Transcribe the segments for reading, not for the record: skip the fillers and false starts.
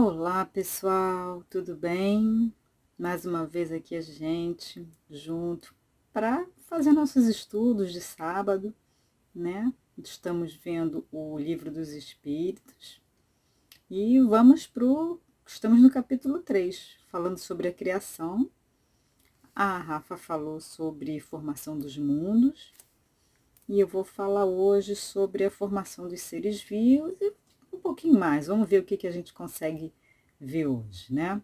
Olá pessoal, tudo bem? Mais uma vez aqui a gente junto para fazer nossos estudos de sábado, né? Estamos vendo o Livro dos Espíritos e estamos no capítulo 3, falando sobre a criação. A Rafa falou sobre formação dos mundos e eu vou falar hoje sobre a formação dos seres vivos e um pouquinho mais. Vamos ver o que a gente consegue ver hoje, né?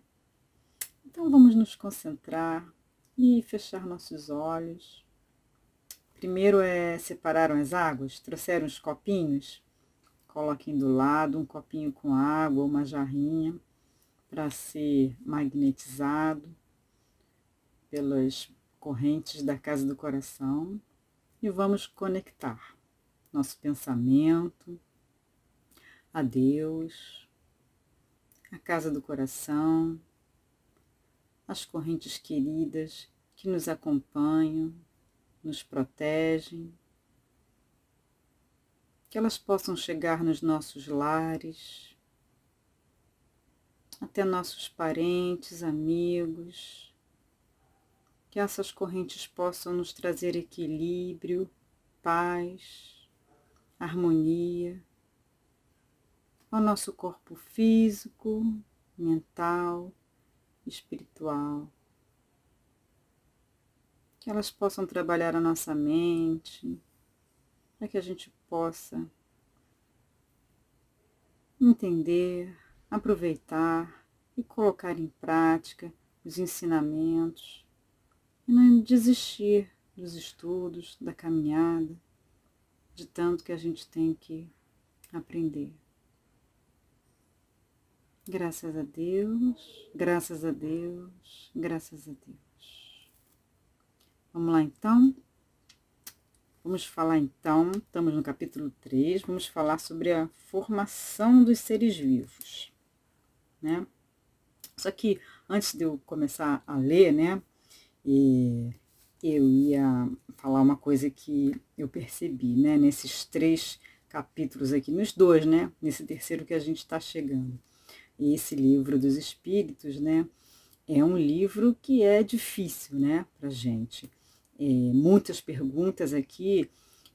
Então vamos nos concentrar e fechar nossos olhos. Primeiro separaram as águas, trouxeram os copinhos, coloquem do lado um copinho com água, uma jarrinha, para ser magnetizado pelas correntes da casa do coração. E vamos conectar nosso pensamento a Deus, a casa do coração, as correntes queridas que nos acompanham, nos protegem, que elas possam chegar nos nossos lares, até nossos parentes, amigos, que essas correntes possam nos trazer equilíbrio, paz, harmonia ao nosso corpo físico, mental, espiritual. Que elas possam trabalhar a nossa mente, para que a gente possa entender, aproveitar e colocar em prática os ensinamentos e não desistir dos estudos, da caminhada, de tanto que a gente tem que aprender. Graças a Deus, graças a Deus, graças a Deus. Vamos lá então? Vamos falar então, estamos no capítulo 3, vamos falar sobre a formação dos seres vivos, né? Só que antes de eu começar a ler, né, eu ia falar uma coisa que eu percebi, né, nesses 3 capítulos aqui, nos 2, né, nesse terceiro que a gente está chegando. E esse livro dos Espíritos, né, é um livro que é difícil, né, pra gente. Muitas perguntas aqui,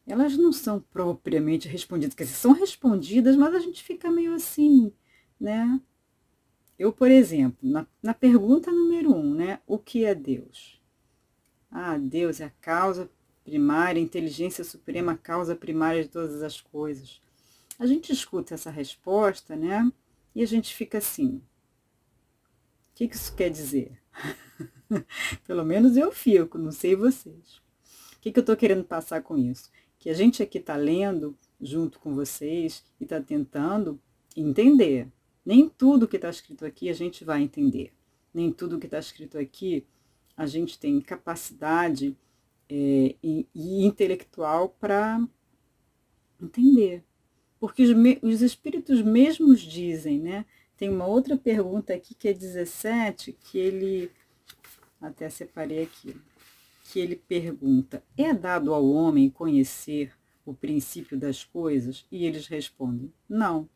elas não são propriamente respondidas, quer dizer, são respondidas, mas a gente fica meio assim, né? Eu, por exemplo, na pergunta número 1, né, o que é Deus? Deus é a causa primária, a inteligência suprema, a causa primária de todas as coisas. A gente escuta essa resposta, né, e a gente fica assim, o que isso quer dizer? Pelo menos eu fico, não sei vocês. O que eu estou querendo passar com isso? Que a gente aqui está lendo junto com vocês e está tentando entender. Nem tudo que está escrito aqui a gente vai entender. Nem tudo que está escrito aqui a gente tem capacidade e intelectual para entender. Porque os espíritos mesmos dizem, né? Tem uma outra pergunta aqui que é 17, que ele... Até separei aqui. Que ele pergunta, é dado ao homem conhecer o princípio das coisas? E eles respondem, não.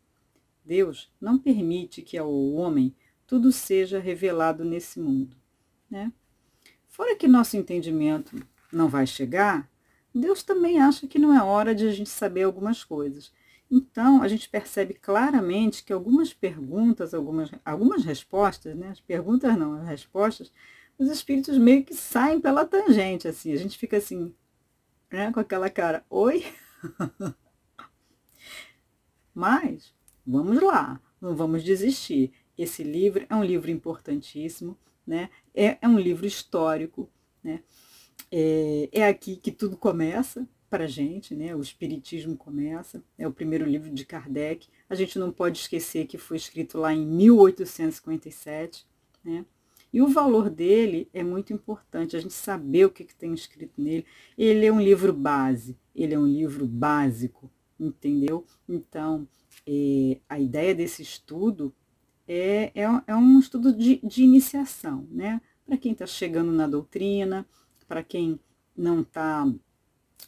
Deus não permite que ao homem tudo seja revelado nesse mundo, né? Fora que nosso entendimento não vai chegar, Deus também acha que não é hora de a gente saber algumas coisas. Então, a gente percebe claramente que algumas perguntas, algumas respostas, né? As perguntas não, as respostas, os espíritos meio que saem pela tangente, assim. A gente fica assim, né? Com aquela cara, oi? Mas, vamos lá, não vamos desistir. Esse livro é um livro importantíssimo, né? É um livro histórico, né? É aqui que tudo começa para a gente, né? O Espiritismo começa, é o primeiro livro de Kardec. A gente não pode esquecer que foi escrito lá em 1857, né? E o valor dele é muito importante, a gente saber o que tem escrito nele. Ele é um livro base, ele é um livro básico, entendeu? Então, a ideia desse estudo é um estudo de iniciação, né? Para quem está chegando na doutrina, para quem não está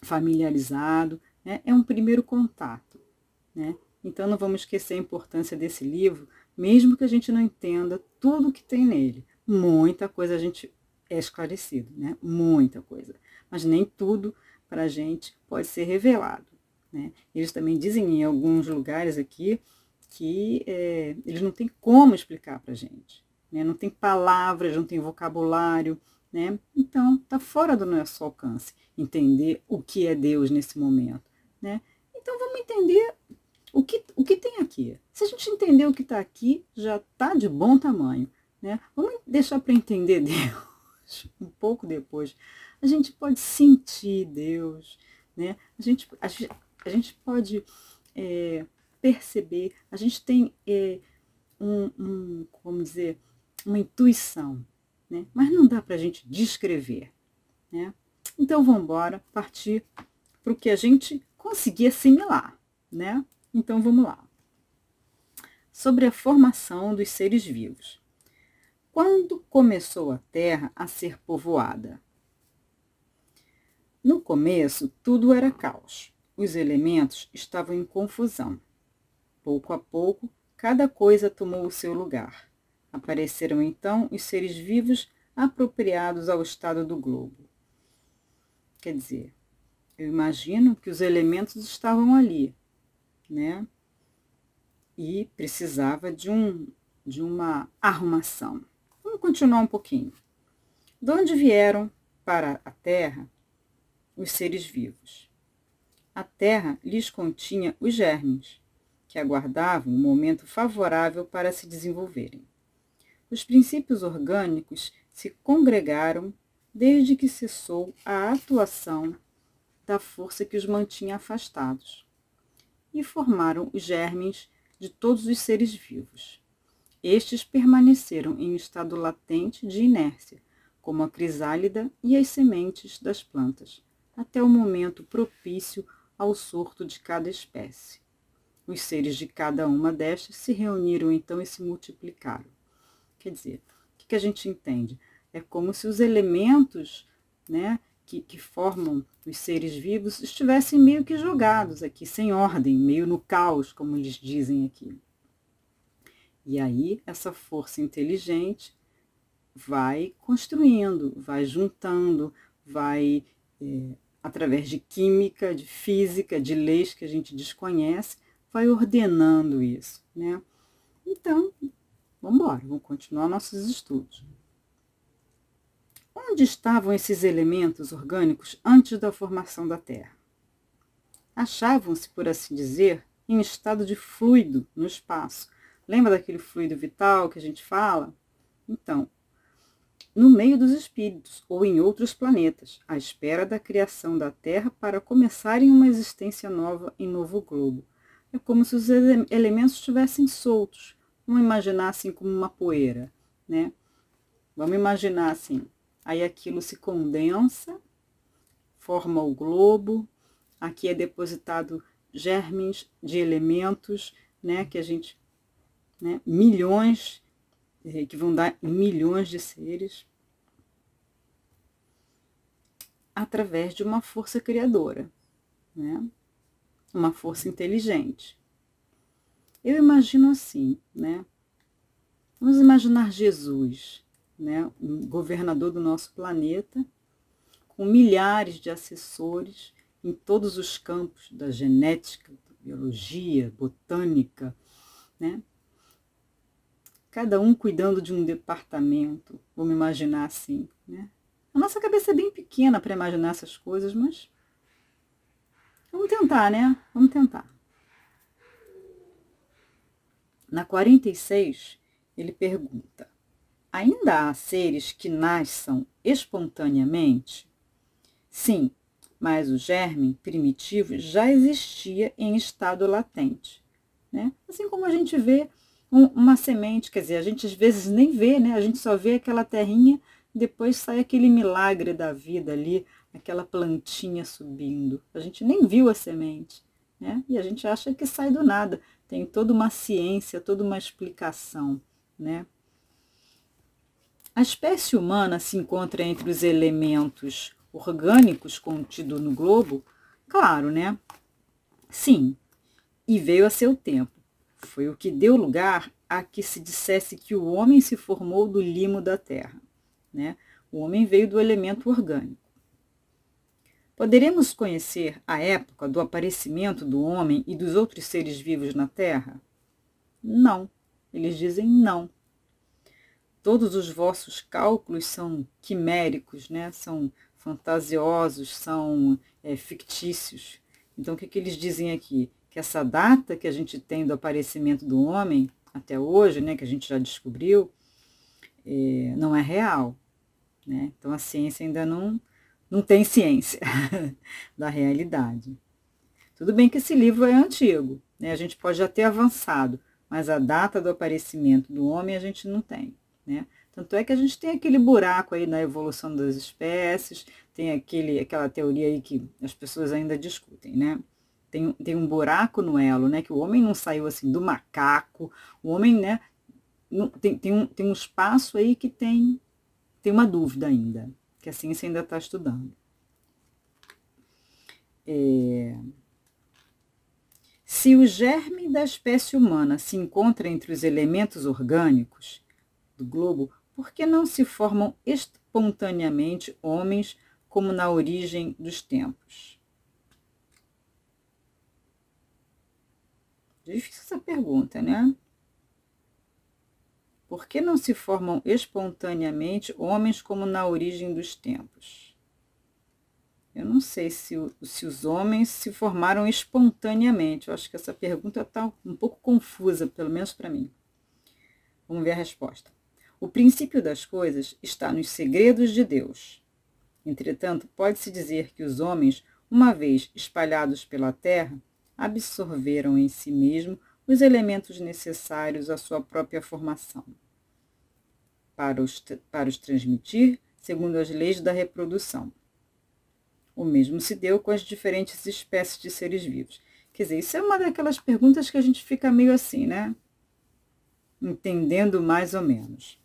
familiarizado, né? É um primeiro contato, né? Então não vamos esquecer a importância desse livro, mesmo que a gente não entenda tudo que tem nele. Muita coisa a gente é esclarecido, né? Muita coisa. Mas nem tudo para a gente pode ser revelado, né? Eles também dizem em alguns lugares aqui que eles não têm como explicar para a gente, né? Não tem palavras, não tem vocabulário, né? Então está fora do nosso alcance entender o que é Deus nesse momento, né? Então vamos entender o que tem aqui. Se a gente entender o que está aqui, já está de bom tamanho, né? Vamos deixar para entender Deus um pouco depois. A gente pode sentir Deus, né? A gente pode perceber, a gente tem como dizer, uma intuição, né? Mas não dá para a gente descrever, né? Então vamos embora partir para o que a gente conseguir assimilar, né? Então vamos lá. Sobre a formação dos seres vivos. Quando começou a Terra a ser povoada? No começo, tudo era caos. Os elementos estavam em confusão. Pouco a pouco, cada coisa tomou o seu lugar. Apareceram então os seres vivos apropriados ao estado do globo. Quer dizer, eu imagino que os elementos estavam ali, né? E precisava de uma arrumação. Vamos continuar um pouquinho. De onde vieram para a Terra os seres vivos? A Terra lhes continha os germes, que aguardavam um momento favorável para se desenvolverem. Os princípios orgânicos se congregaram desde que cessou a atuação da força que os mantinha afastados, e formaram os germes de todos os seres vivos. Estes permaneceram em estado latente de inércia, como a crisálida e as sementes das plantas, até o momento propício ao surto de cada espécie. Os seres de cada uma destas se reuniram então e se multiplicaram. Quer dizer, o que a gente entende? É como se os elementos, né, que formam os seres vivos estivessem meio que jogados aqui, sem ordem, meio no caos, como eles dizem aqui. E aí, essa força inteligente vai construindo, vai juntando, vai, através de química, de física, de leis que a gente desconhece, vai ordenando isso, né? Então, vamos embora, vamos continuar nossos estudos. Onde estavam esses elementos orgânicos antes da formação da Terra? Achavam-se, por assim dizer, em estado de fluido no espaço. Lembra daquele fluido vital que a gente fala? Então, no meio dos espíritos ou em outros planetas, à espera da criação da Terra para começarem uma existência nova em novo globo. É como se os elementos estivessem soltos. Vamos imaginar assim como uma poeira, né? Vamos imaginar assim. Aí aquilo se condensa, forma o globo, aqui é depositado germes de elementos, né, que a gente, né, milhões, que vão dar milhões de seres, através de uma força criadora, né, uma força inteligente. Eu imagino assim, né, vamos imaginar Jesus, né, um governador do nosso planeta, com milhares de assessores em todos os campos da genética, biologia, botânica, né? Cada um cuidando de um departamento, vamos imaginar assim, né? A nossa cabeça é bem pequena para imaginar essas coisas, mas vamos tentar, né? Vamos tentar. Na 46, ele pergunta: ainda há seres que nasçam espontaneamente? Sim, mas o germe primitivo já existia em estado latente, né? Assim como a gente vê uma semente, quer dizer, a gente às vezes nem vê, né? A gente só vê aquela terrinha, depois sai aquele milagre da vida ali, aquela plantinha subindo. A gente nem viu a semente, né? E a gente acha que sai do nada. Tem toda uma ciência, toda uma explicação, né? A espécie humana se encontra entre os elementos orgânicos contidos no globo? Claro, né? Sim. e veio a seu tempo. Foi o que deu lugar a que se dissesse que o homem se formou do limo da terra, né? O homem veio do elemento orgânico. Poderemos conhecer a época do aparecimento do homem e dos outros seres vivos na Terra? Não. Eles dizem não. Todos os vossos cálculos são quiméricos, né? São fantasiosos, são fictícios. Então, o que eles dizem aqui? Que essa data que a gente tem do aparecimento do homem, até hoje, né, que a gente já descobriu, não é real, né? Então, a ciência ainda não tem ciência da realidade. Tudo bem que esse livro é antigo, né? A gente pode já ter avançado, mas a data do aparecimento do homem a gente não tem, né? Tanto é que a gente tem aquele buraco aí na evolução das espécies, tem aquela teoria aí que as pessoas ainda discutem, né? Tem um buraco no elo, né? Que o homem não saiu assim do macaco, o homem, né? Tem um espaço aí que tem uma dúvida ainda, que a ciência ainda está estudando. Se o germe da espécie humana se encontra entre os elementos orgânicos do globo, por que não se formam espontaneamente homens como na origem dos tempos? Difícil essa pergunta, né? Por que não se formam espontaneamente homens como na origem dos tempos? Eu não sei se os homens se formaram espontaneamente. Eu acho que essa pergunta está um pouco confusa, pelo menos para mim. Vamos ver a resposta. O princípio das coisas está nos segredos de Deus. Entretanto, pode-se dizer que os homens, uma vez espalhados pela terra, absorveram em si mesmo os elementos necessários à sua própria formação, para os transmitir segundo as leis da reprodução. O mesmo se deu com as diferentes espécies de seres vivos. Quer dizer, isso é uma daquelas perguntas que a gente fica meio assim, né? Entendendo mais ou menos.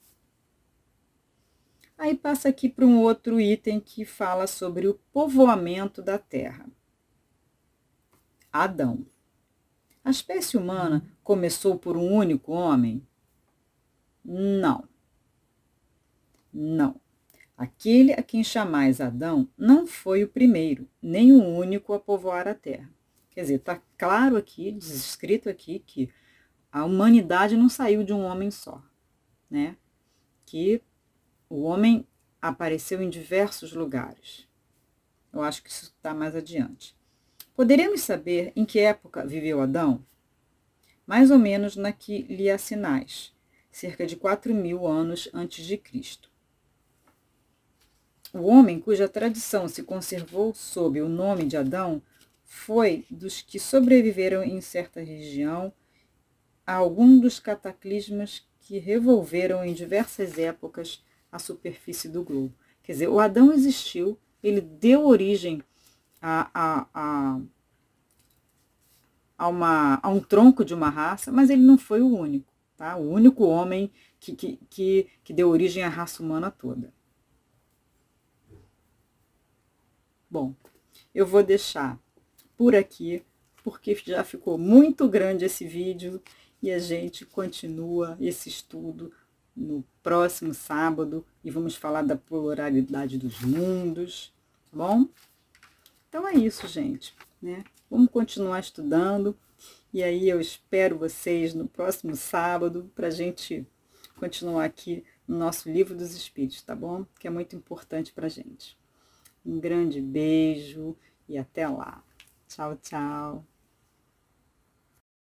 Aí passa aqui para um outro item que fala sobre o povoamento da Terra. Adão. A espécie humana começou por um único homem? Não. Não. Aquele a quem chamais Adão não foi o primeiro, nem o único a povoar a terra. Quer dizer, está claro aqui, descrito aqui, que a humanidade não saiu de um homem só, né? Que o homem apareceu em diversos lugares. Eu acho que isso está mais adiante. Poderemos saber em que época viveu Adão? Mais ou menos na que lhe assinais, cerca de 4.000 anos antes de Cristo. O homem cuja tradição se conservou sob o nome de Adão foi dos que sobreviveram em certa região a algum dos cataclismos que revolveram em diversas épocas a superfície do globo. Quer dizer, o Adão existiu, ele deu origem a um tronco de uma raça, mas ele não foi o único, tá? O único homem que deu origem à raça humana toda. Bom, eu vou deixar por aqui, porque já ficou muito grande esse vídeo e a gente continua esse estudo no próximo sábado e vamos falar da pluralidade dos mundos, tá bom? Então é isso, gente, né? Vamos continuar estudando e aí eu espero vocês no próximo sábado para a gente continuar aqui no nosso Livro dos Espíritos, tá bom? Que é muito importante para a gente. Um grande beijo e até lá. Tchau, tchau.